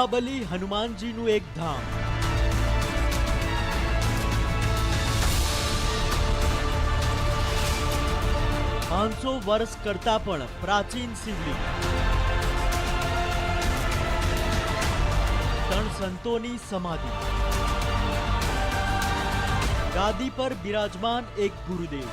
મહાબલી હનુમાનજીનું એક ધામ, 500 વર્ષ કરતા પણ પ્રાચીન શિવલિંગ, 3 સંતોની સમાધિ, ગાદી પર બિરાજમાન એક ગુરુદેવ,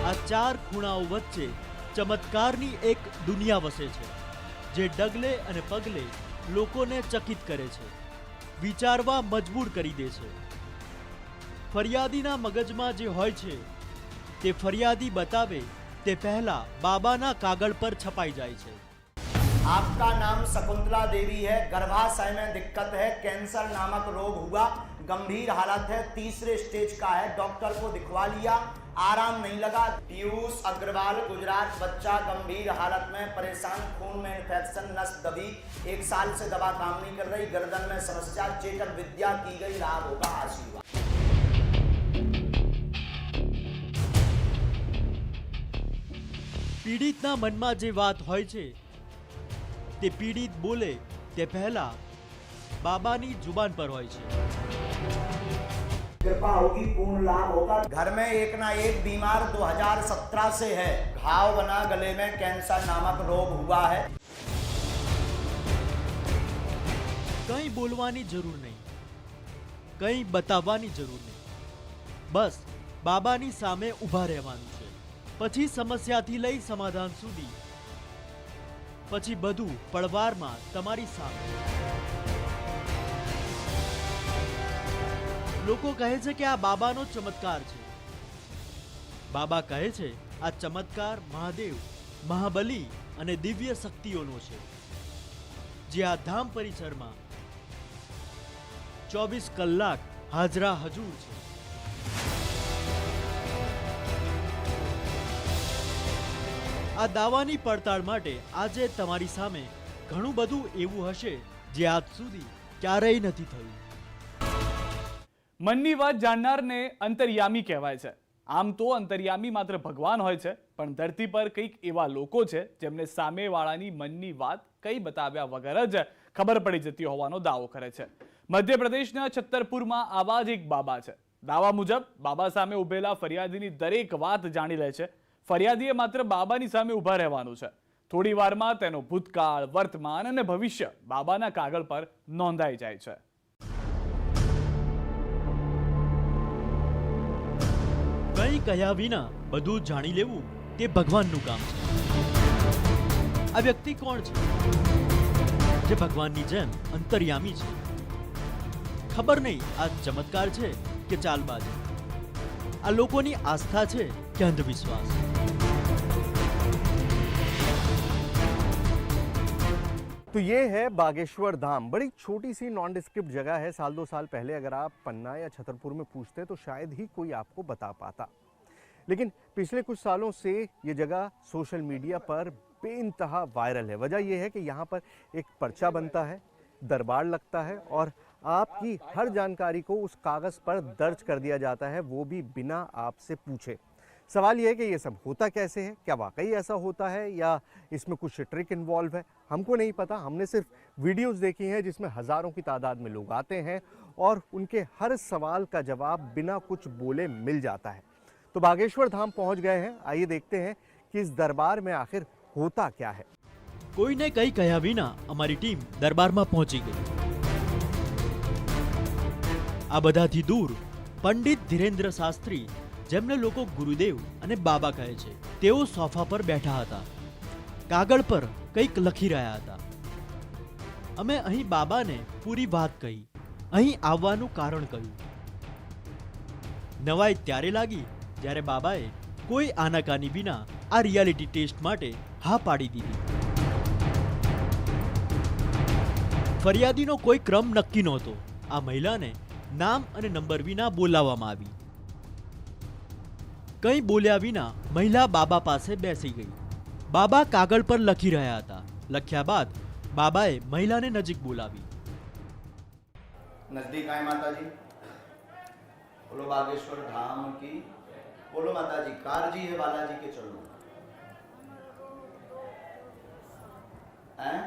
આ 4 ખૂણાઓ વચ્ચે ચમત્કારની એક દુનિયા વસે છે, જે ડગલે અને પગલે લોકોને ચકિત કરે છે, વિચારવા મજબૂર કરી દે છે। ફરિયાદીના મગજમાં જે હોય છે તે ફરિયાદી બતાવે તે પહેલા બાબાના કાગળ પર છપાઈ જાય છે। आपका नाम शकुंतला देवी है, गर्भाशय में दिक्कत है, कैंसर नामक रोग हुआ, गंभीर हालत है, 3रे स्टेज का है, डॉक्टर को दिखवा लिया, आराम नहीं लगा। पीयूष अग्रवाल गुजरात, बच्चा गंभीर हालत में परेशान, खून में इन्फेक्शन, नस दबी, 1 साल से दवा काम नहीं कर रही, गर्दन में समस्या, चेतन विद्या की गई, लाभ होगा, आशीर्वाद। પીડિતના મનમાં જે વાત હોય છે તે પીડિત બોલે તે પહેલા બાબાની जुबान पर હોય છે। कृपा होगी, पूर्ण लाभ होगा। घर में एक ना एक बीमार 2017 से है, घाव बना गले में, कैंसर नामक रोग हुआ है। કંઈ બોલવાની જરૂર નહીં, કંઈ બતાવવાની જરૂર નહીં, બસ બાબાની સામે ઊભા રહેવાનું છે। પછી સમસ્યાથી લઈ સમાધાન સુધી, પછી બધું પળવારમાં તમારી સામે। લોકો કહે છે કે આ બાબાનો ચમત્કાર છે। બાબા કહે છે આ ચમત્કાર મહાદેવ, મહાબલી અને દિવ્ય શક્તિઓનો છે, જે આ ધામ પરિસરમાં 24 કલાક હાજરા હજૂર છે। આ દાવાની પડતાળ માટે આજે તમારી સામે ઘણું બધું એવું હશે જે આજ સુધી ક્યારેય નથી થયું। મનની વાત જાણનારને અંતર્યામી કહેવાય છે। આમ તો અંતર્યામી માત્ર ભગવાન હોય છે, પણ ધરતી પર કંઈક એવા લોકો છે જેમને સામેવાળાની મનની વાત કંઈ બતાવ્યા વગર જ ખબર પડી જતી હોવાનો દાવો કરે છે। મધ્યપ્રદેશના છત્તરપુરમાં આવા જ એક બાબા છે। દાવા મુજબ બાબા સામે ઉભેલા ફરિયાદીની દરેક વાત જાણી લે છે। ફરિયાદીએ માત્ર બાબાની સામે ઊભા રહેવાનું છે। થોડી વારમાં તેનો ભૂતકાળ, વર્તમાન અને ભવિષ્ય બાબાના કાગળ પર નોંધાઈ જાય છે। કંઈ કહ્યા વિના બધું જાણી લેવું તે ભગવાનનું કામ છે। આ વ્યક્તિ કોણ છે જે ભગવાનની જેમ અંતર્યામી છે? ખબર નહીં આ ચમત્કાર છે કે ચાલબાજી, આ લોકોની આસ્થા છે કે અંધવિશ્વાસ। तो ये है बागेश्वर धाम। बड़ी छोटी सी नॉन डिस्क्रिप्ट जगह है। 1-2 साल पहले अगर आप पन्ना या छतरपुर में पूछते तो शायद ही कोई आपको बता पाता, लेकिन पिछले कुछ सालों से ये जगह सोशल मीडिया पर बेइंतहा वायरल है। वजह यह है कि यहाँ पर एक पर्चा बनता है, दरबार लगता है और आपकी हर जानकारी को उस कागज़ पर दर्ज कर दिया जाता है, वो भी बिना आपसे पूछे। सवाल ये है कि ये सब होता कैसे है, क्या वाकई ऐसा होता है या इसमें कुछ ट्रिक इन्वॉल्व है, हमको नहीं पता। हमने सिर्फ वीडियोस देखी हैं जिसमें हज़ारों की तादाद में लोग आते हैं और उनके हर सवाल का जवाब बिना कुछ बोले मिल जाता है। तो बागेश्वर धाम पहुंच गए हैं, आइए देखते हैं कि इस दरबार में आखिर होता क्या है। કોઈને કંઈ કહ્યા વિના અમારી ટીમ દરબારમાં પહોંચી ગઈ। આ બધાથી દૂર પંડિત ધીરેન્દ્ર શાસ્ત્રી, જેમને લોકો ગુરુદેવ અને બાબા કહે છે, તેઓ સોફા પર બેઠા હતા, કાગળ પર કંઈક લખી રહ્યા હતા। અમે અહીં બાબાને પૂરી વાત કહી, અહીં આવવાનું કારણ કહ્યું। નવાઈ ત્યારે લાગી જ્યારે બાબાએ કોઈ આનાકાની વિના આ રિયાલિટી ટેસ્ટ માટે હા પાડી દીધી। ફરિયાદીનો કોઈ ક્રમ નક્કી નહોતો। આ મહિલાને નામ અને નંબર વિના બોલાવવામાં આવી। કંઈ બોલ્યા વિના મહિલા બાબા પાસે બેસી ગઈ। બાબા કાગળ પર લખી રહ્યા હતા। લખ્યા બાદ બાબાએ મહિલાને નજીક બોલાવી। नजदीक आए माताजी, बोलो बागेश्वर धाम की, बोलो माताजी, कारजी है बालाजी के चलो। हैं?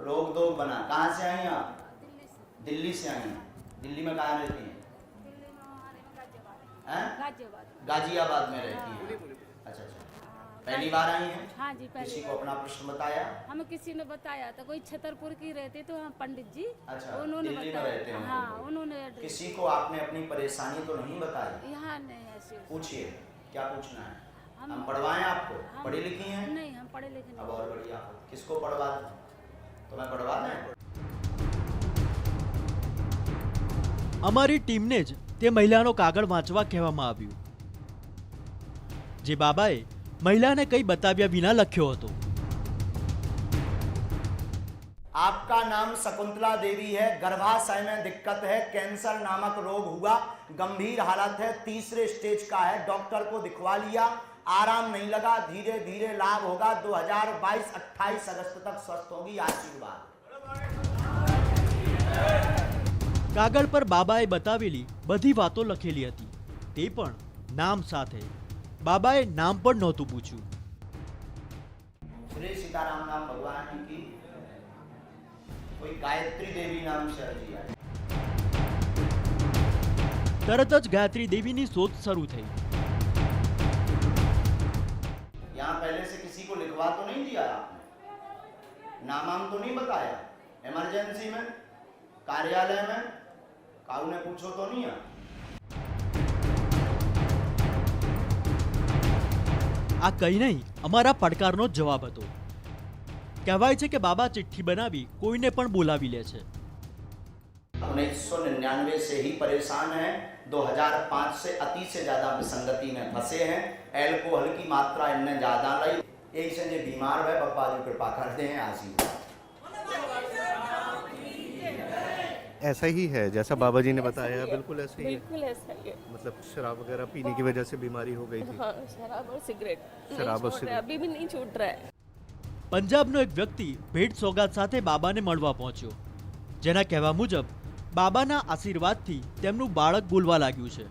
रोक दो बना। कहाँ से आई आप? दिल्ली से आई हैं। दिल्ली में कहाँ रहती हैं? हैं? गाजियाबाद में रहती हैं। अच्छा अच्छा, पहली बार आई हैं? हाँ जी, किसी पहले को अपना प्रश्न बताया? हमें किसी ने बताया था, कोई छतरपुर की रहते तो हम पंडित जी, अच्छा, उन्होंने दिल्ली में बताया। रहते हैं। हाँ, उन्होंने एड्रेस। किसी को आपने अपनी परेशानी तो नहीं बताई? यहाँ नहीं ऐसे। पूछिए, क्या पूछना है? हम- हम पढ़वाएं आपको? हम- पढ़ी लिखी हैं? नहीं, हम पढ़े लिखे अब नहीं। और बढ़िया, किसको पढ़वा दें? तुम्हें पढ़वा दें? અમારી ટીમને જ તે મહિલાનો કાગળ વાંચવા કહેવામાં આવ્યું, જે બાબાએ મહિલાને કંઈ બતાવ્યા વિના લખ્યો હતો. आपका नाम शकुंतला देवी है, गर्भाशय में दिक्कत है, कैंसर नामक रोग हुआ, गंभीर हालत है, तीसरे स्टेज का है, डॉक्टर को दिखवा लिया, आराम नहीं लगा, धीरे धीरे लाभ होगा, 2022 28 अगस्त तक स्वस्थ होगी, आशीर्वाद। કાગળ પર બાબાએ બતાવેલી બધી વાતો લખેલી હતી, તે પણ નામ સાથે. બાબાએ નામ પણ નહોતું પૂછ્યું. श्री सीताराम नाम भगवान की कोई गायत्री देवी नाम से अर्जी आई। તરત જ ગાયત્રી દેવીની શોધ શરૂ થઈ. यहाँ पहले से किसी को लिखवा तो नहीं दिया आपने? नाम तो नहीं बताया? इमरजेंसी में, कार्यालय में, काऊ ने पूछो तो नहीं है? આ કંઈ નહીં, અમારા પડકારનો જ જવાબ હતો. કહેવાય છે કે બાબા ચિઠ્ઠી બનાવી કોઈને પણ બોલાવી લે છે. 1999 से ही परेशान हैं, 2005 से अति से ज्यादा विसंगति में फंसे हैं, एल्कोहल की मात्रा इनने ज्यादा लाई, यही से जो बीमार है पप्पा जी कृपा करते हैं, आशीर्वाद। ऐसा ही है जैसा बाबा जी ने बताया, बिल्कुल ऐसा ही है। बिल्कुल ऐसा ही है। मतलब शराब वगैरह पीने की वजह से बीमारी हो गई थी। हाँ, शराब और सिगरेट नहीं शराब और छोड़ रहा है, सिगरेट। अभी भी नहीं छूट रहा है। પંજાબનો એક વ્યક્તિ ભેટ સોગાત સાથે બાબાને મળવા પહોંચ્યો, જેના કહેવા મુજબ બાબાના આશીર્વાદથી તેમનું બાળક બોલવા લાગ્યું છે.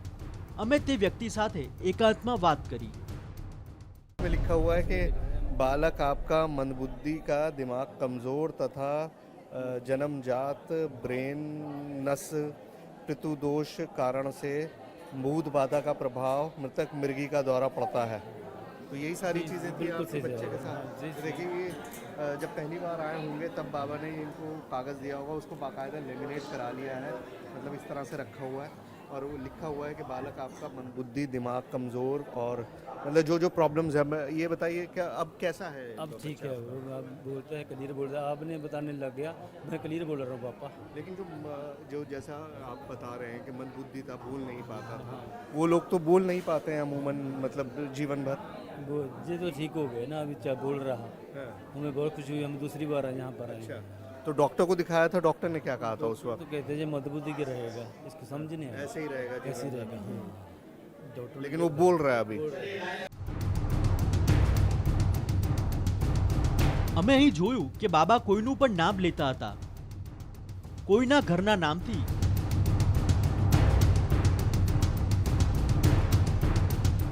અમે તે વ્યક્તિ સાથે એકાંતમાં વાત કરી. में लिखा हुआ है कि बालक आपका मंदबुद्धि का, दिमाग कमज़ोर तथा जन्मजात ब्रेन नस पितुदोष कारण से मूद बाधा का प्रभाव, मृतक मिर्गी का दौरा पड़ता है। तो यही सारी चीज़ें थी आपके बच्चे के साथ। देखिए ये जब पहली बार आए होंगे तब बाबा ने इनको कागज़ दिया होगा, उसको बाकायदा लेमिनेट करा लिया है, मतलब इस तरह से रखा हुआ है और वो लिखा हुआ है कि बालक आपका मंदबुद्धि, दिमाग कमज़ोर और मतलब जो जो प्रॉब्लम्स है। ये बताइए क्या अब कैसा है? अब ठीक है, वो अब बोलते हैं क्लियर बोल रहा है, आपने बताने लग गया, मैं क्लियर बोल रहा हूँ पापा। लेकिन जो जैसा आप बता रहे हैं कि मंदबुद्धि था, बोल नहीं पाता था, वो लोग तो बोल नहीं पाते हैं अमूमन, मतलब जीवन भर। वो ये तो ठीक हो गए ना, अभी क्या बोल रहा, हाँ। हमें बहुत खुशी हुई, हम दूसरी बार आए यहाँ पर आए। अच्छा, तो डॉक्टर को दिखाया था, डॉक्टर ने क्या कहा था उस तो वक्त? कहते हैं ये मदबुद्धि के रहेगा, इसको समझ नहीं आया, ऐसे ही रहेगा जीवन ऐसे ही भर। रहेगा। हाँ। डॉक्टर लेकिन वो बोल रहा है अभी। અમે અહીં જોયું કે બાબા કોઈનું પણ નામ લેતા હતા, કોઈના ઘરના નામથી.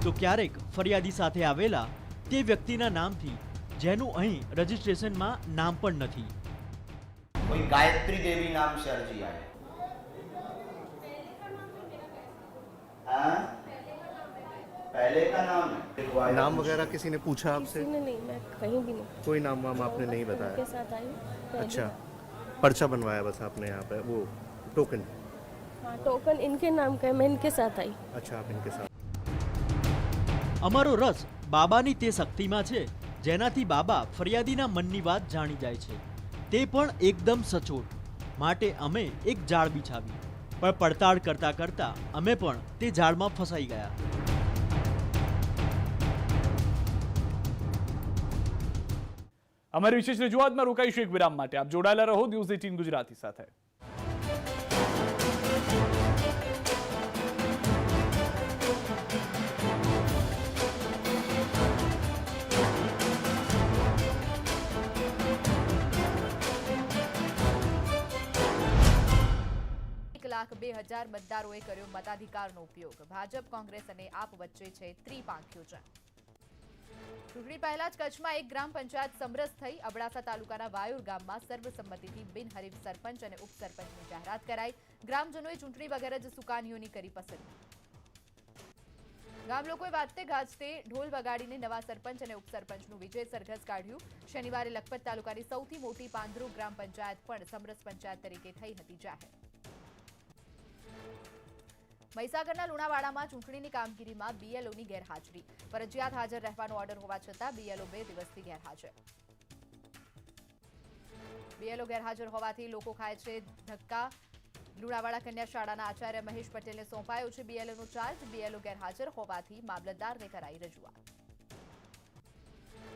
તો ક્યારેક ફરિયાદી સાથે આવેલા તે વ્યક્તિના નામથી, જેનું અહીં રજિસ્ટ્રેશનમાં નામ પણ નથી. कोई गायत्री देवी नाम से अर्जी आई। हाँ? पहले का नाम है? लिखवाया। नाम वगैरह किसी ने पूछा आपसे? किसी ने नहीं, मैं कहीं भी नहीं कोई नाम वाम आपने नहीं के बताया? साथ आई पहले। अच्छा, पर्चा बनवाया बस आपने यहाँ पे, वो टोकन? हाँ, टोकन इनके नाम का है, मैं इनके साथ आई। अच्छा, आप इनके साथ। અમારો રસ બાબાની તે શક્તિમાં છે જેનાથી બાબા ફરિયાદીના મનની વાત જાણી જાય છે, તે પણ એકદમ સચોટ. માટે અમે એક જાળ બિછાવી, પણ પડતાળ કરતા કરતા અમે પણ તે જાળમાં ફસાઈ ગયા. અમારી વિશેષ રજૂઆતમાં રોકાઈશું એક વિરામ માટે. આપ જોડાયેલા રહો ન્યૂઝ 18 ગુજરાતી સાથે. લાખ 2,000 મતદારોએ કર્યો મતાધિકારનો ઉપયોગ. ભાજપ, કોંગ્રેસ અને આપ વચ્ચે છે ત્રિપાંખિયું જંગ. ચૂંટણી પહેલા જ કચ્છમાં એક ગ્રામ પંચાયત સમરસ થઈ. અબડાસા તાલુકાના વાયુર ગામમાં સર્વસંમતિથી બિનહરીફ સરપંચ અને ઉપસરપંચની જાહેરાત કરાઈ. ગ્રામજનોએ ચૂંટણી વગર જ સુકાનીઓની કરી પસંદગી. ગામ લોકોએ વાજતે ગાજતે ઢોલ વગાડીને નવા સરપંચ અને ઉપસરપંચનું વિજય સરઘસ કાઢ્યું. શનિવારે લખપત તાલુકાની સૌથી મોટી પાંદરુ ગ્રામ પંચાયત પણ સમરસ પંચાયત તરીકે થઈ હતી જાહેર. મહીસાગરના લુણાવાડામાં ચૂંટણીની કામગીરીમાં બીએલઓની ગેરહાજરી. ફરજિયાત હાજર રહેવાનો ઓર્ડર હોવા છતાં બીએલઓ 2 દિવસથી ગેરહાજર. બીએલઓ ગેરહાજર હોવાથી લોકો ખાય છે ધક્કા. લુણાવાડા કન્યા શાળાના આચાર્ય મહેશ પટેલને સોંપાયો છે બીએલઓનો ચાર્જ. બીએલઓ ગેરહાજર હોવાથી મામલતદારને કરાઈ રજૂઆત.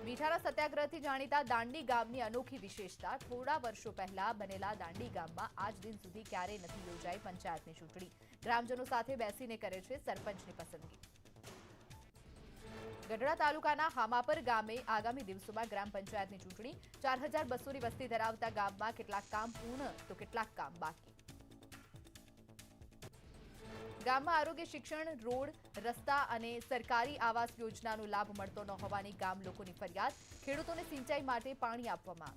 મીઠાના સત્યાગ્રહથી જાણીતા દાંડી ગામની અનોખી વિશેષતા. થોડા વર્ષો પહેલા બનેલા દાંડી ગામમાં આજ દિન સુધી ક્યારેય નથી યોજાઈ પંચાયતની ચૂંટણી. ગ્રામજનો સાથે બેસીને કરે છે સરપંચની પસંદગી. ગઢડા તાલુકાના હામાપર ગામે આગામી દિવસોમાં ગ્રામ પંચાયતની ચૂંટણી. 4200ની વસ્તી ધરાવતા ગામમાં કેટલાક કામ પૂર્ણ તો કેટલાક કામ બાકી. ગામમાં આરોગ્ય, શિક્ષણ, રોડ, રસ્તા અને સરકારી આવાસ યોજનાનો લાભ મળતો ન હોવાની ગામ લોકોની ફરિયાદ. ખેડૂતોને સિંચાઈ માટે પાણી આપવા માંગ.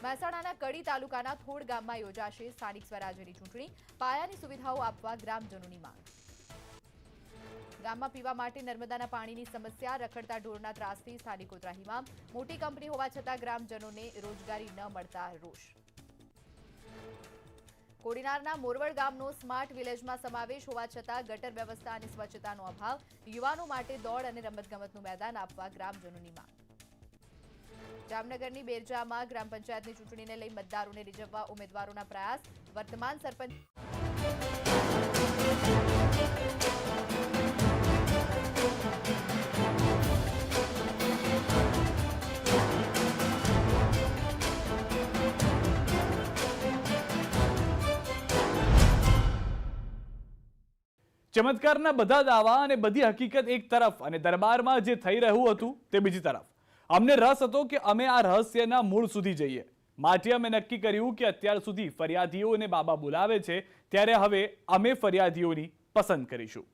મહેસાણાના કડી તાલુકાના થોડ ગામમાં યોજાશે સ્થાનિક સ્વરાજ્યની ચૂંટણી. પાયાની સુવિધાઓ આપવા ગ્રામજનોની માંગ. ગામમાં પીવા માટે નર્મદાના પાણીની સમસ્યા. રખડતા ઢોરના ત્રાસથી સ્થાનિકો ત્રાહિમામ. મોટી કંપની હોવા છતાં ગ્રામજનોને રોજગારી ન મળતા રોષ. કોડીનારના મોરવડ ગામનો સ્માર્ટ વિલેજમાં સમાવેશ હોવા છતાં ગટર વ્યવસ્થા અને સ્વચ્છતાનો અભાવ. યુવાનો માટે દોડ અને રમતગમતનું મેદાન આપવા ગ્રામજનોની માંગ. જામનગરની બેરજામાં ગ્રામ પંચાયતની ચૂંટણીને લઈ મતદારોને રીઝવવા ઉમેદવારોના પ્રયાસ. વર્તમાન સરપંચ ચમત્કારના બધા દાવા અને બધી હકીકત એક તરફ અને દરબારમાં જે થઈ રહ્યું હતું તે બીજી તરફ. અમને રસ હતો કે અમે આ રહસ્યના મૂળ સુધી જઈએ. માટે અમે નક્કી કર્યું કે અત્યાર સુધી ફરિયાદીઓને બાબા બોલાવે છે ત્યારે હવે અમે ફરિયાદીઓની પસંદ કરીશું.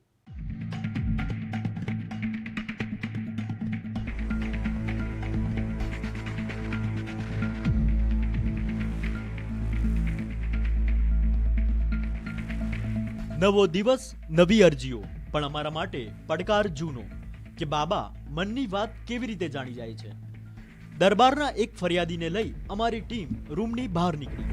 નવો દિવસ, નવી અરજીઓ, પણ અમારા માટે પડકાર જૂનો કે બાબા મનની વાત કેવી રીતે જાણી જાય છે. દરબારના એક ફરિયાદીને લઈ અમારી ટીમ રૂમની બહાર निकली.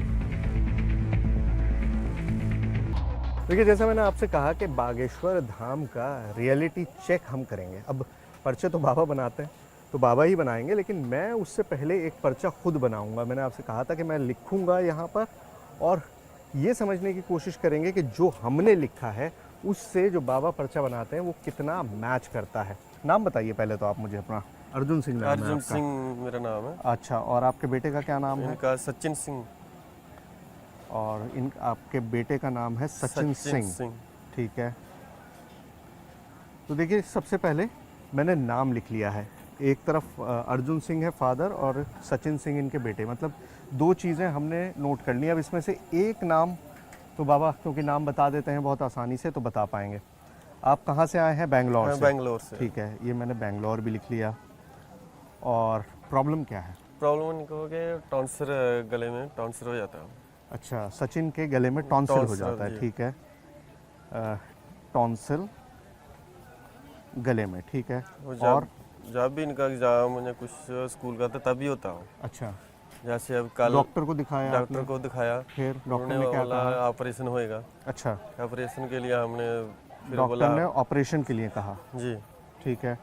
देखिए, जैसा मैंने आपसे कहा कि बागेश्वर धाम का रियलिटी चेक हम करेंगे. अब पर्चे तो बाबा बनाते हैं, तो बाबा ही बनाएंगे, लेकिन मैं उससे पहले एक पर्चा खुद बनाऊंगा. मैंने आपसे कहा था कि मैं लिखूंगा यहाँ पर और ये समझने की कोशिश करेंगे कि जो हमने लिखा है उससे जो बाबा पर्चा बनाते हैं वो कितना मैच करता है. नाम बताइए पहले तो आप मुझे अपना. अर्जुन सिंह नाम है अर्जुन आपका? सिंह मेरा नाम है. अच्छा, और आपके बेटे का क्या नाम है? इनका सचिन सिंह. और इन आपके बेटे का नाम है सचिन सिंह. ठीक है, तो देखिए सबसे पहले मैंने नाम लिख लिया है. एक तरफ अर्जुन सिंह है फादर और सचिन सिंह इनके बेटे, मतलब 2 चीज़ें हमने नोट कर ली. अब इसमें से एक नाम तो बाबा क्योंकि नाम बता देते हैं बहुत आसानी से तो बता पाएंगे. आप कहाँ से आए हैं? बेंगलोर से. बेंगलोर से. ठीक है, ये मैंने बेंगलोर भी लिख लिया. और प्रॉब्लम क्या है? प्रॉब्लम इनको हो गया टॉन्सर, गले में टॉन्सर हो जाता है. अच्छा, सचिन के गले में टॉन्सिल हो टॉन्सिल, जाता है. जी. ठीक है, टॉन्सिल गले में. ठीक है, और जब भी इनका एग्जाम या कुछ स्कूल का था तभी होता हो. अच्छा, जैसे अब कल डॉक्टर को दिखाया डॉक्टर आपने? को दिखाया, फिर डॉक्टर उन्होंने ने क्या बोला कहा? ऑपरेशन होएगा. अच्छा, ऑपरेशन के लिए हमने फिर डॉक्टर बोला ने ऑपरेशन के लिए कहा. जी. ठीक है,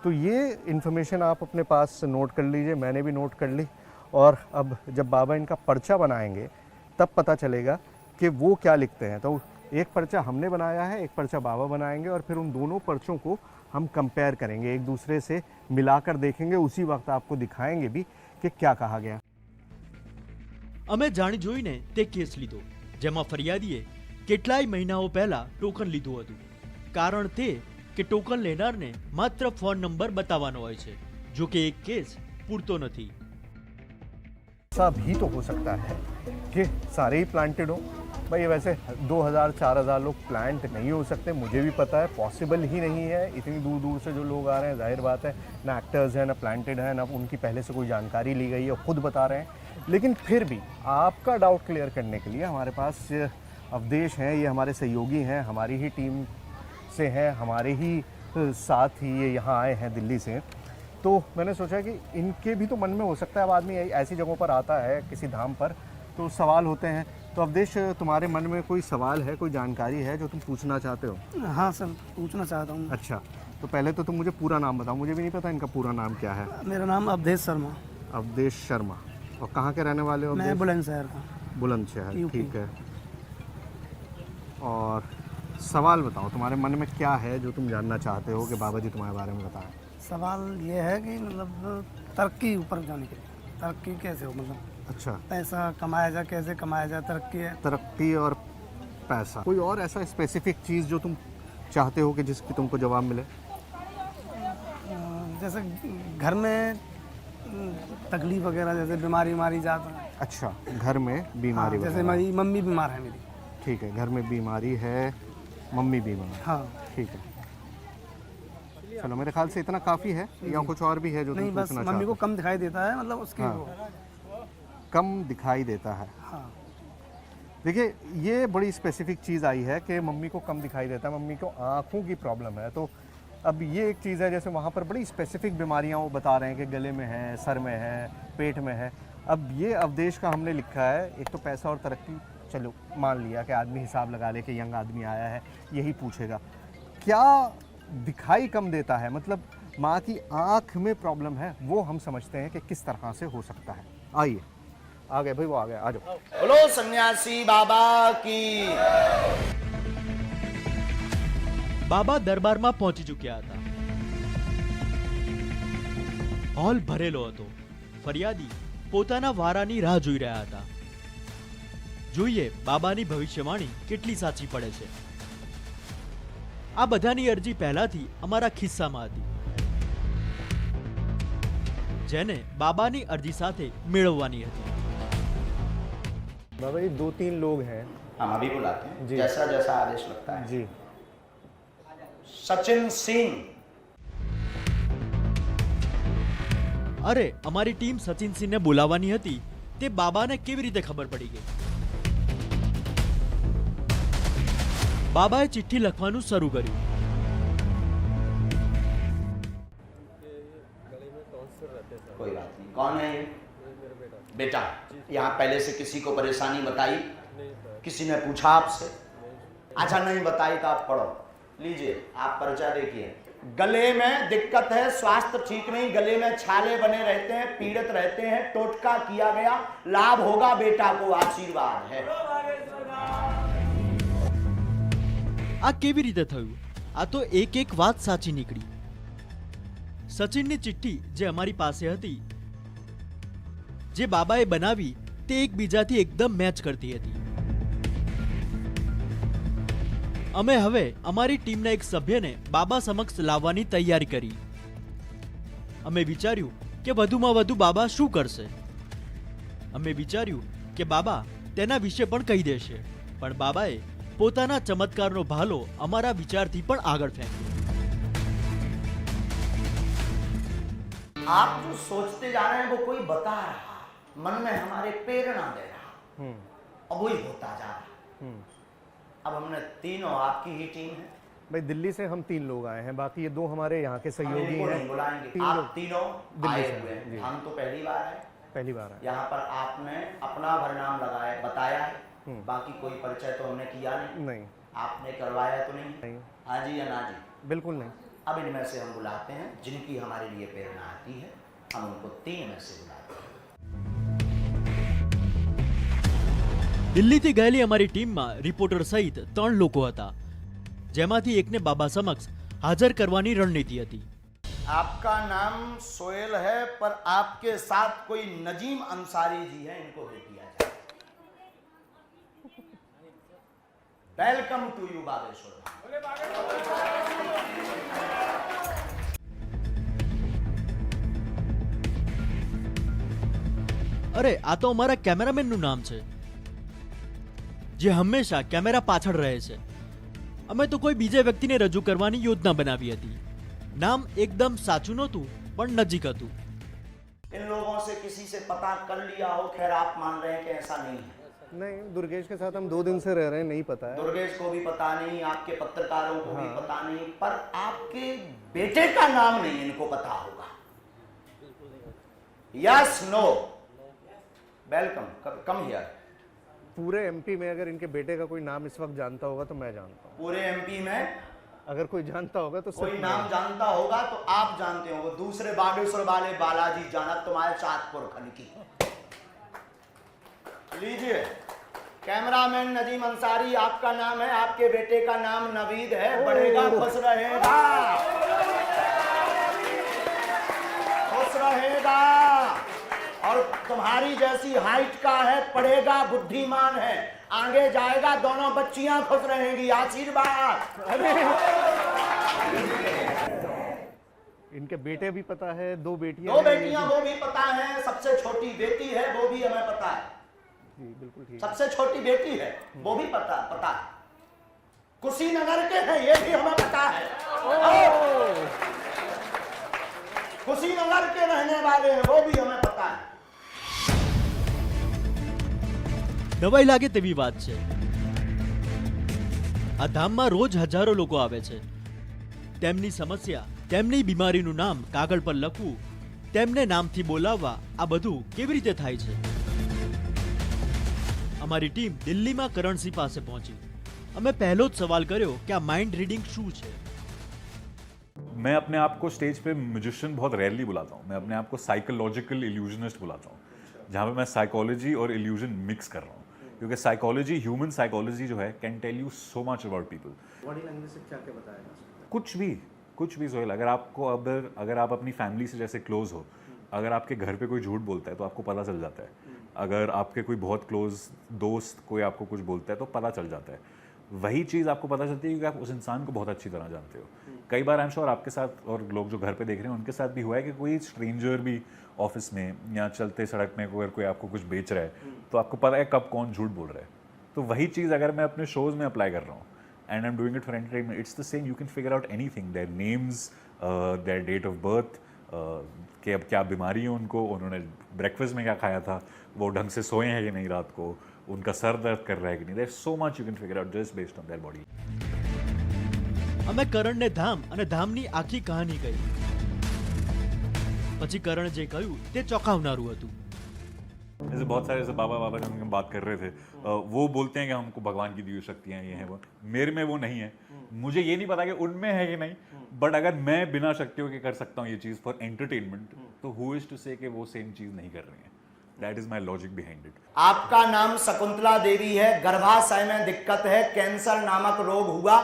तो ये इन्फॉर्मेशन आप अपने पास नोट कर लीजिए, मैंने भी नोट कर ली. और अब जब बाबा इनका पर्चा बनाएंगे तब पता चलेगा कि वो क्या लिखते हैं. तो एक पर्चा हमने बनाया है, एक पर्चा बाबा बनाएंगे और फिर उन दोनों पर्चों को हम कंपेयर करेंगे, एक दूसरे से मिलाकर देखेंगे. उसी वक्त आपको दिखाएंगे भी कि क्या कहा गया. અમે જાણી જોઈને તે કેસ લીધો જેમાં ફરિયાદીએ કેટલાય મહિનાઓ પહેલા ટોકન લીધું હતું. કારણ તે કે ટોકન લેનારને માત્ર ફોન નંબર બતાવવાનો હોય છે, જો કે એક કેસ પૂરતો નથી. ऐसा भी तो हो सकता है कि सारे ही प्लांटेड हो. भाई वैसे 2000-4000 लोग प्लांट नहीं हो सकते, मुझे भी पता है, पॉसिबल ही नहीं है। इतनी दूर दूर से जो लोग आ रहे हैं, जाहिर बात है ना एक्टर्स हैं ना प्लांटेड हैं ना उनकी पहले से कोई जानकारी ली गई है, खुद बता रहे हैं। लेकिन फिर भी आपका डाउट क्लियर करने के लिए हमारे पास अवधेश हैं, ये हमारे सहयोगी हैं, हमारी ही टीम से हैं, हमारे ही साथ ही ये यहाँ आए हैं दिल्ली से। तो मैंने सोचा कि इनके भी तो मन में हो सकता है, अब आदमी ऐसी जगहों पर आता है किसी धाम पर तो सवाल होते हैं। तो अवधेश, तुम्हारे मन में कोई सवाल है, कोई जानकारी है जो तुम पूछना चाहते हो? हाँ सर, पूछना चाहता हूँ। अच्छा, तो पहले तो तुम मुझे पूरा नाम बताओ, मुझे भी नहीं पता इनका पूरा नाम क्या है। मेरा नाम अवधेश शर्मा। अवधेश शर्मा। और कहाँ के रहने वाले हो? मैं बुलंदशहर का। बुलंदशहर, यूपी। ठीक है। और सवाल बताओ, तुम्हारे मन में क्या है जो तुम जानना चाहते हो कि बाबा जी तुम्हारे बारे में बताएं? सवाल ये है कि मतलब तरक्की ऊपर जाने के लिए, तरक्की कैसे हो, मतलब अच्छा, पैसा कमाया जाए, कैसे कमाया जाए, तरक्की है। तरक्की और पैसा। कोई और ऐसा स्पेसिफिक चीज़ जो तुम चाहते हो कि जिसकी तुमको जवाब मिले? जैसे घर में तकलीफ वगैरह, जैसे बीमारी वारी ज़्यादा है। अच्छा, घर में बीमारी हाँ, जैसे वगैरह। मेरी मम्मी बीमार है मेरी। ठीक है, घर में बीमारी है, मम्मी बीमार। हाँ ठीक है, चलो मेरे ख्याल से इतना काफ़ी है या कुछ और भी है जो नहीं, तुम बस पूछना मम्मी को चाहते कम दिखाई देता है, मतलब उसकी हाँ। वो। हो? कम दिखाई देता है। हाँ देखिए, ये बड़ी स्पेसिफिक चीज़ आई है कि मम्मी को कम दिखाई देता है, मम्मी को आँखों की प्रॉब्लम है। तो अब ये एक चीज़ है, जैसे वहाँ पर बड़ी स्पेसिफिक बीमारियाँ वो बता रहे हैं कि गले में है, सर में है, पेट में है। अब ये अवधेश का हमने लिखा है, एक तो पैसा और तरक्की, चलो मान लिया कि आदमी हिसाब लगा ले कि यंग आदमी आया है, यही पूछेगा। क्या दिखाई कम देता है, मतलब माँ की आँख में प्रॉब्लम है, वो हम समझते हैं कि किस तरह से हो सकता है। आइए, आ गए भाई, वो आ गए, आ जाओ। बोलो सन्यासी बाबा की। બાબા દરબારમાં પહોંચી ચૂક્યા હતા. હોલ ભરેલો હતો. ફરિયાદી પોતાના વારાની રાહ જોઈ રહ્યા હતા. જોઈએ બાબાની ભવિષ્યવાણી કેટલી સાચી પડે છે. આ બધાની અરજી પહેલાથી અમારા ખિસ્સામાં હતી, જેને બાબાની અરજી સાથે મેળવવાની હતી. बाबा, ये 2-3 लोग हैं हम अभी बुलाते हैं, जी। जैसा जैसा आदेश लगता है। जी। सचिन सिंह। અરે, અમારી ટીમ સચિન સિંહને બોલાવવાની હતી, તે બાબાને કેવી રીતે ખબર પડી ગઈ? બાબાએ ચિઠ્ઠી લખવાનું શરૂ કર્યું. कोई बात नहीं, कौन है ये? बेटा, यहाँ पहले से किसी को परेशानी बताई? किसी ने पूछा आपसे? अच्छा, नहीं बताई तो आप पढ़ो, लीजिए आप पर्चा देखिए। गले में दिक्कत है, स्वास्थ्य ठीक नहीं, गले में छाले बने रहते हैं, पीड़ित रहते हैं, टोटका किया गया, लाभ होगा, बेटा को आशीर्वाद है। આ કેવી રીતે થયું? આ તો એક વાત સાચી નીકળી. સચિનની ચિઠ્ઠી જે અમારી પાસે હતી, જે બાબાએ બનાવી, તે એકબીજાથી એકદમ મેચ કરતી હતી. અમે હવે અમારી ટીમના એક સભ્યને બાબા સમક્ષ લાવવાની તૈયારી કરી. અમે વિચાર્યું કે વધુમાં વધુ બાબા શું કરશે. અમે વિચાર્યું કે બાબા તેના વિશે પણ કહી દેશે, પણ બાબાએ પોતાના ચમત્કારનો ભાલો અમારા વિચારથી પણ આગળ ફેંક્યો. आप जो सोचते जा रहे हैं वो कोई बता रहा, मन में हमारे प्रेरणा दे रहा, अब वही होता जा रहा। अब हमने तीनों, आपकी ही टीम है भाई, दिल्ली से हम 3 लोग आए हैं, बाकी ये 2 हमारे यहाँ के हम सहयोगी इनको हैं। नहीं बुलाएंगे, 3 आप लोग तीनों दिल्ली आए से हुए हैं, जी। हैं। हम तो पहली बार आए, पहली बार आए। यहाँ पर आपने अपना भरनाम लगाया, बताया है, बाकी कोई परिचय तो हमने किया नहीं, नहीं, आपने करवाया तो नहीं? नहीं, हाँ जी या ना जी? बिल्कुल नहीं। अब इनमें से हम बुलाते हैं जिनकी हमारे लिए प्रेरणा आती है, हम उनको 3 में से बुलाते हैं। દિલ્હીથી ગયેલી અમારી ટીમમાં રિપોર્ટર સહિત 3 લોકો હતા, જેમાંથી એકને બાબા સમક્ષ હાજર કરવાની રણનીતિ હતી. आपका नाम सोहेल है, पर आपके साथ कोई नजीम अंसारी जी हैं, इनको भेज दिया जाए। Welcome to you Bageshwar. અરે, આ તો અમારા કેમેરામેનનું નામ છે. જે હંમેશા કેમેરા પાછળ રહે છે. અમે તો કોઈ બીજે વ્યક્તિને રજૂ કરવાની યોજના બનાવી હતી. નામ એકદમ સાચું નહોતું પણ નજીક હતું. इन लोगों से किसी से पता कर लिया हो, खैर आप मान रहे हैं कि ऐसा नहीं है. नहीं, दुर्गेश के साथ हम 2 दिन से रह रहे हैं, नहीं पता है. दुर्गेश को भी पता नहीं, आपके पत्रकारों को भी पता नहीं, पर आपके बेटे का नाम नहीं इनको पता होगा. Yes no? Welcome, come here. पूरे एमपी में अगर इनके बेटे का कोई नाम इस वक्त जानता होगा तो मैं जानता हूँ. पूरे एमपी में अगर कोई जानता होगा तो कोई सिर्फ नाम मैं. जानता होगा तो आप जानते होंगे. दूसरे बागेश्वर वाले बालाजी जाना तुम्हारे चाँदपुर खन की. लीजिए, कैमरामैन नजीम अंसारी आपका नाम है, आपके बेटे का नाम नवीद है. बढ़ेगा, खुश रहेगा, खुश रहेगा. और तुम्हारी जैसी हाइट का है, पढ़ेगा, बुद्धिमान है, आगे जाएगा, दोनों बच्चियां खुश रहेंगी. आशीर्वाद. इनके बेटे भी पता है, 2 बेटियां 2 हैं, ये बेटियां वो भी पता है, सबसे छोटी बेटी है वो भी हमें पता है. जी बिल्कुल ठीक. सबसे छोटी बेटी है वो भी पता है. कुशीनगर के हैं ये भी हमें पता है. कुशीनगर के रहने वाले हैं वो भी हमें पता है. નવાઈ લાગે તેવી વાત છે. આ ધામમાં રોજ હજારો લોકો આવે છે. તેમની સમસ્યા, તેમની બીમારીનું નામ કાગળ પર લખવું, તેમને નામથી બોલાવવા, આ બધું કેવી રીતે થાય છે? અમારી ટીમ દિલ્હીમાં કરણસિંહ પાસે પહોંચી. અમે પહેલો જ સવાલ કર્યો કે આ માઇન્ડ રીડિંગ શું છે? मैं अपने आप को स्टेज पे म्यूजिशियन बहुत रेयरली बुलाता हूँ. मैं अपने आप को साइकोलॉजिकल इल्यूजनिस्ट बुलाता हूँ, जहाँ पे मैं साइकोलॉजी और इल्यूजन मिक्स कर रहा हूँ. क्योंकि साइकोलॉजी, ह्यूमन साइकोलॉजी जो है, can tell you so much about people. Body language से क्या क्या बताया जा सकता है? कुछ भी सोहेल. अगर आप अपनी फैमिली से जैसे क्लोज हो, अगर आपके घर पे कोई झूठ बोलता है तो आपको पता चल जाता है. अगर आपके कोई बहुत क्लोज दोस्त कोई आपको कुछ बोलता है तो पता चल जाता है. वही चीज़ आपको पता चलती है क्योंकि आप उस इंसान को बहुत अच्छी तरह जानते हो. कई बार आई एम श्योर आपके साथ और लोग जो घर पे देख रहे हैं उनके साथ भी हुआ है कि कोई स्ट्रेंजर भी ऑफिस में या चलते सड़क में अगर कोई आपको कुछ बेच रहा है तो आपको पता है कब कौन झूठ बोल रहा है. तो वही चीज़ अगर मैं अपने शोज़ में अप्लाई कर रहा हूँ and I am doing it for entertainment, it's the same. You can figure out anything, their names, their date of birth, कि अब क्या बीमारी है उनको, उन्होंने ब्रेकफास्ट में क्या खाया था, वो ढंग से सोए हैं कि नहीं रात को, उनका सर दर्द कर रहा है कि नहीं. There so much you can figure out just based on their body. અમે કરણને ધામ અને ધામની આખી કહાની કહી. પછી કરણ જે કહ્યું તે ચોંકાવનારું હતું. जैसे बहुत सारे जैसे बाबा बाबा जब हम बात कर रहे थे, वो बोलते हैं कि हमको भगवान की दी हुई शक्तियाँ ये हैं वो. मेरे में वो नहीं है. मुझे ये नहीं पता कि उनमें है कि नहीं, बट अगर मैं बिना शक्तियों के कर सकता हूँ ये चीज़ फॉर एंटरटेनमेंट, तो हु इज टू से कि वो सेम चीज़ नहीं कर रही हैं. That is my logic behind it. आपका नाम शकुंतला देवी है, गर्भाशय में दिक्कत है, कैंसर नामक रोग हुआ.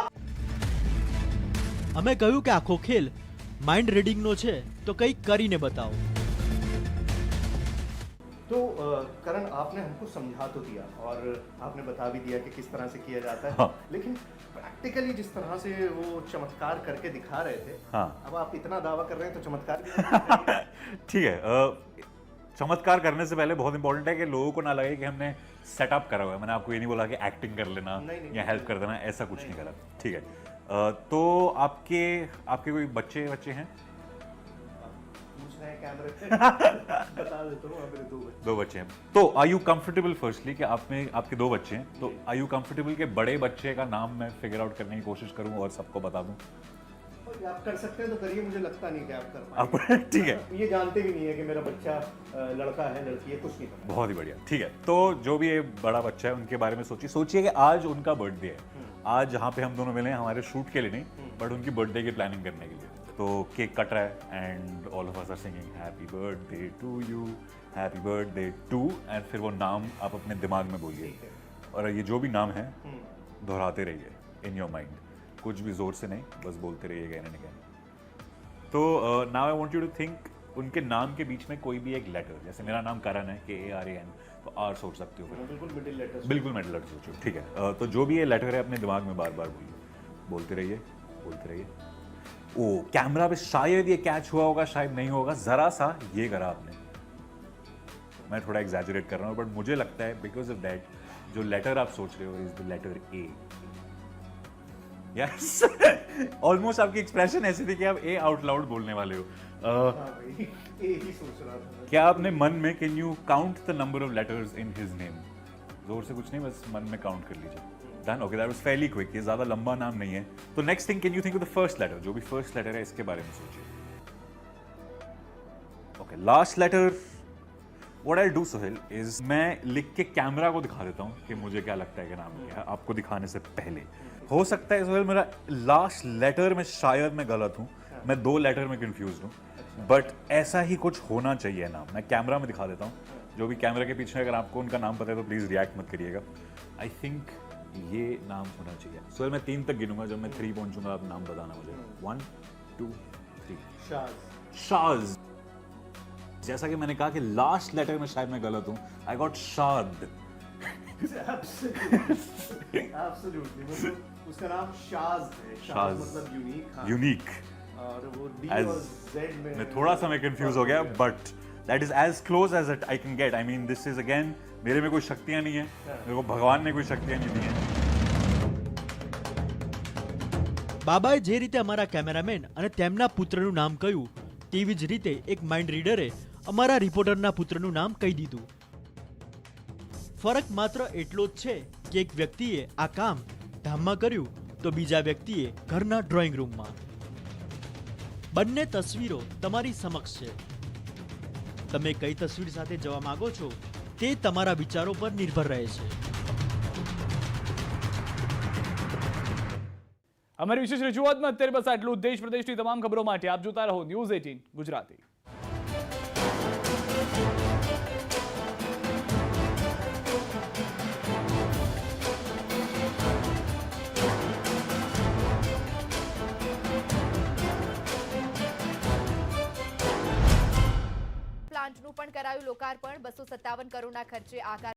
અમે કહ્યું કે આખો ખેલ માઇન્ડ રીડિંગનો છે તો કંઈક કરીને બતાવો. तो करण, आपने हमको समझा तो दिया और आपने बता भी दिया कि किस तरह से किया जाता है. हाँ. लेकिन प्रैक्टिकली जिस तरह से वो चमत्कार करके दिखा रहे थे, हाँ. अब आप इतना दावा कर रहे हैं तो चमत्कार भी ठीक है. चमत्कार करने से पहले बहुत इंपॉर्टेंट है कि लोगों को ना लगे कि हमने सेटअप करा हुआ है. मैंने आपको ये नहीं बोला कि एक्टिंग कर लेना नहीं, या हेल्प कर देना, ऐसा कुछ नहीं करा. ठीक है. तो आपके कोई बच्चे हैं? पूछ रहे हैं कैमरे पे. बता देता हूँ, मेरे 2 बच्चे. 2 बच्चे हैं. तो आर यू कंफर्टेबल फर्स्टली कि आपके 2 बच्चे हैं, तो आर यू कंफर्टेबल कि बड़े बच्चे का नाम मैं फिगर आउट करने की कोशिश करूं और सबको बता दूं? आप कर सकते हैं तो करिए, मुझे लगता नहीं कि आप कर आप पाएंगे. ठीक है. ये जानते भी नहीं है कि मेरा बच्चा लड़का है लड़की है, कुछ नहीं पता. बहुत ही बढ़िया. ठीक है. तो जो भी ये बड़ा बच्चा है उनके बारे में सोचिए कि आज उनका बर्थडे है. आज जहाँ पे हम दोनों मिले हैं हमारे शूट के लिए नहीं, बट उनकी बर्थडे की प्लानिंग करने के लिए. तो केक कट रहा है and all of us are singing happy birthday to you, happy birthday to, and फिर वो नाम आप अपने दिमाग में बोलिए और ये जो भी नाम है दोहराते रहिए इन योर माइंड. कुछ भी जोर से नहीं, बस बोलते रहिए अगेन एंड अगेन. तो now I want you to think उनके नाम के बीच में कोई भी एक लेटर. जैसे मेरा नाम करण है, KARAN, तो R सोच सकते हो. बिल्कुल मिडिल लेटर. बिल्कुल मिडिल लेटर सोचो. ठीक है. तो जो भी ये लेटर है अपने दिमाग में बार बार बोलिए, बोलते रहिए. ओ, कैमरा पे शायद ये कैच हुआ होगा, शायद नहीं होगा. जरा सा ये करा आपने. मैं थोड़ा एग्जैजरेट कर रहा हूँ, बट मुझे लगता है बिकॉज ऑफ दैट जो लेटर आप सोच रहे हो is the letter A. Yes, almost आपकी एक्सप्रेशन ऐसी थी कि आप ए आउट लाउड बोलने वाले हो। क्या आपने मन में can you count the number of letters in his name? जोर से कुछ नहीं, बस मन में काउंट कर लीजिए। Done, okay, that was fairly quick, ये ज्यादा लंबा नाम नहीं है। तो next thing, can you think of the first letter? जो भी फर्स्ट लेटर है इसके बारे में सोचिए। Okay, last letter. What I do Sohail is मैं लिख के कैमरा को दिखा देता हूँ कि मुझे क्या लगता है कि नाम क्या है, आपको दिखाने से पहले। हो सकता है सोहेल मेरा लास्ट लेटर में शायद मैं गलत हूँ, मैं 2 लेटर में कंफ्यूज हूँ, बट ऐसा ही कुछ होना चाहिए नाम। मैं कैमरा में दिखा देता हूँ, जो भी कैमरा के पीछे अगर आपको उनका नाम पता है तो प्लीज रिएक्ट मत करिएगा। आई थिंक ये नाम होना चाहिए। सोहेल मैं 3 तक गिनूंगा, जब मैं 3 पहुंचूंगा आप नाम बताना मुझे। 1 2 3। शाज। जैसा कि मैंने कहा कि लास्ट लेटर में शायद मैं गलत हूँ, आई गॉट शाद। Absolutely, मतलब उसका नाम शाज है। शाज मतलब यूनिक। हाँ। यूनिक। और वो डी As- और जेड में मैं थोड़ा सा मैं कंफ्यूज हो गया, but that is as close as I can get. I mean this is again, मेरे में कोई शक्तियां नहीं है, मेरे को भगवान ने कोई शक्तियां नहीं दी है। બાબાએ જે રીતે અમારા કેમેરામેન અને તેમના પુત્રનું નામ કહ્યું, તેવી જ રીતે એક માઇન્ડ રીડરે અમારા રિપોર્ટરના પુત્રનું નામ કહી દીધું। ફરક માત્ર એટલો જ છે કે એક વ્યક્તિએ આ કામ ધામમાં કર્યું તો બીજા વ્યક્તિએ ઘરના ડ્રોઈંગ રૂમમાં। બંને તસવીરો તમારી સમક્ષ છે। તમે કઈ તસવીર સાથે જવા માંગો છો તે તમારા વિચારો પર નિર્ભર રહે છે। અમારી વિશેષ રજૂઆતમાં અત્યારે બસ આટલું। દેશ પ્રદેશની તમામ ખબરો માટે આપ જોતા રહો ન્યૂઝ 18 ગુજરાતી। પ્લાન્ટનું પણ કરાયું લોકાર્પણ। 257 કરોડના ખર્ચે આકાર